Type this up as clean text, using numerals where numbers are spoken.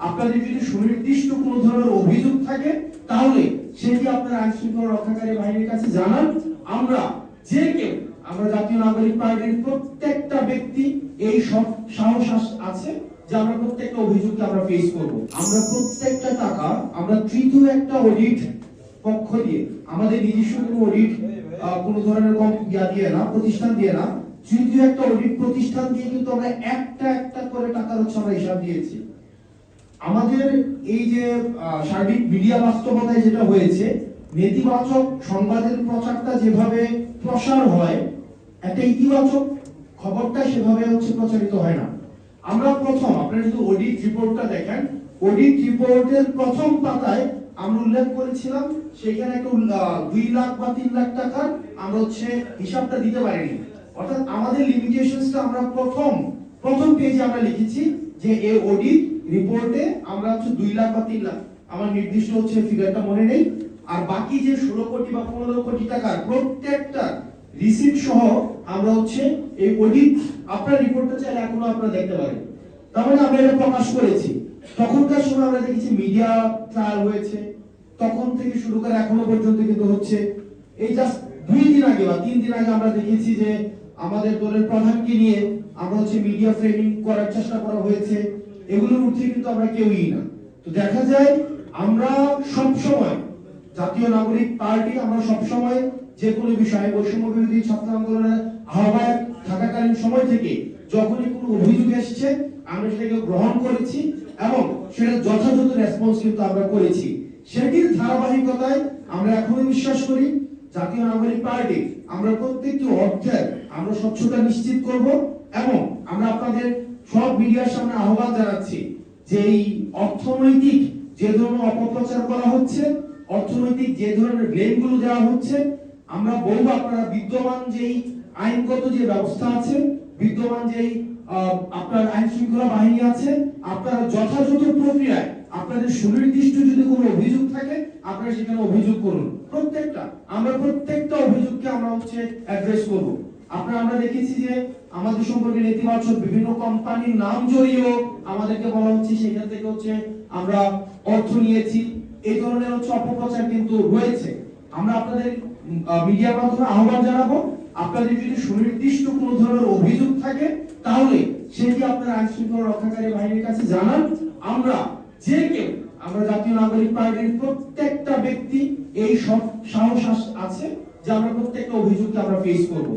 আপনাদের যদি সুনির্দিষ্ট কোনো ধরনের অভিযোগ থাকে তাহলে সেটি আপনারা আইন শৃঙ্খলা রক্ষাকারী বাহিনীর কাছে জানান। আমরা যে কেউ, আমরা জাতীয় নাগরিক পার্টির প্রত্যেকটা ব্যক্তি এই সব সাহস আছে যে আমরা প্রত্যেকটা অভিযোগকে আমরা ফেস করব। আমরা প্রত্যেকটা টাকা আমরা তৃতীয় একটা অডিট পক্ষ দিয়ে, আমাদের নিজস্ব কোনো অডিট কোনো ধরনের দিয়ে না, প্রতিষ্ঠান দিয়ে না, তৃতীয় একটা অডিট প্রতিষ্ঠান দিয়ে কিন্তু আমরা একটা করে টাকার হচ্ছে আমরা হিসাব দিয়েছি। আমাদের এই যে সার্বিক মিডিয়া বাস্তবতায় যেটা হয়েছে, নেতিবাচক সংবাদের প্রচারটা যেভাবে প্রসার হয়, একটা ইতিবাচক খবরটা সেভাবে হচ্ছে প্রচারিত হয় না। আমরা প্রথম, আপনারা যদি অডিট রিপোর্টটা দেখেন, অডিট রিপোর্টের প্রথম পাতায় আমরা উল্লেখ করেছিলাম সেখানে একটা 2 লাখ বা 3 লাখ টাকার আমরা হচ্ছে হিসাবটা দিতে পারিনি। অর্থাৎ আমাদের লিমিটেশনসটা আমরা প্রথম পেজে আমরা লিখেছি যে এই অডিট রিপোর্টে আমরা হচ্ছে 2 লাখ বা 3 লাখ, আমার নির্দিষ্ট হচ্ছে ফিগারটা মনে নেই, আর বাকি যে 16 কোটি বা 15 কোটি টাকার প্রত্যেকটা রিসিট সহ আমরা হচ্ছে এই অডিট, আপনার রিপোর্টটা চাইলে এখনো আপনারা দেখতে পারেন। তার মানে আমরা এটা প্রকাশ করেছি। তখনকার সময় আমরা দেখেছি মিডিয়া ট্রায়াল হয়েছে, তখন থেকে শুরু করে এখনো পর্যন্ত কিন্তু হচ্ছে এই জাস্ট 2 দিন আগে বা 3 দিন আগে আমরা দেখেছি যে আমাদের দলের প্রধানকে নিয়ে আমরা হচ্ছে মিডিয়া ফ্রেমিং করার চেষ্টা করা হয়েছে। এগুলোর ঊর্ধ্বে কিন্তু আমরা কেউই না। তো দেখা যায় আমরা সব সময় জাতীয় নাগরিক পার্টি, আমরা সব সময় যে কোনো বিষয়ে বৈষম্য বিরোধী ছাত্র আন্দোলনের আহ্বায়ক থাকাকালীন সময় থেকে যখনই কোনো অভিযোগ এসেছে আমরা সেটাকে গ্রহণ করেছি এবং সেটা যথাযথ রেসপন্স কিন্তু আমরা করেছি। সেটির ধারাবাহিকতায় আমরা এখনো বিশ্বাস করি জাতীয় নাগরিক পার্টি আমরা প্রত্যেকটি অর্থের আমরা স্বচ্ছতা নিশ্চিত করব এবং আমরা আপনাদের সব মিডিয়ার সামনে আহ্বান জানাচ্ছি যে এই অর্থনৈতিক যে ধরনের অপপ্রচার করা হচ্ছে, অর্থনৈতিক যে ধরনের ব্লেমগুলো দেওয়া হচ্ছে, আমরা বলবো আপনারা বিদ্যমান যেই আইনগত যে ব্যবস্থা আছে, বিদ্যমান যেই আপনার আইন শৃঙ্খলা বাহিনী আছে, আপনারা যথাযথ প্রক্রিয়ায় আপনাদের সুনির্দিষ্ট যদি কোনো অভিযোগ থাকে আপনারা সেখানে অভিযোগ করুন। আমরা প্রত্যেকটা অভিযোগকে আমরা হচ্ছে অ্যাড্রেস করব। আমরা দেখেছি যে আমাদের সম্পর্কে নেতিবাচক বিভিন্ন কোম্পানির নাম জড়িয়েও আমাদেরকে বলা হচ্ছে সেখান থেকে হচ্ছে আমরা অর্থ নিয়েছি, এই ধরনের হচ্ছে অপপ্রচার কিন্তু রয়েছে। আমরা আপনাদের মিডিয়ার মাধ্যমে আহ্বান জানাবো, আপনাদের যদি সুনির্দিষ্ট কোনো ধরনের অভিযোগ থাকে তাহলে সেটি আপনারা আইন শৃঙ্খলা রক্ষাকারী বাহিনীর কাছে জানান। আমরা যে কেউ, আমরা জাতীয় নাগরিক পার্টির প্রত্যেকটা ব্যক্তি এই সব সাহস আছে যে আমরা প্রত্যেকটা অভিযোগকে আমরা ফেস করব।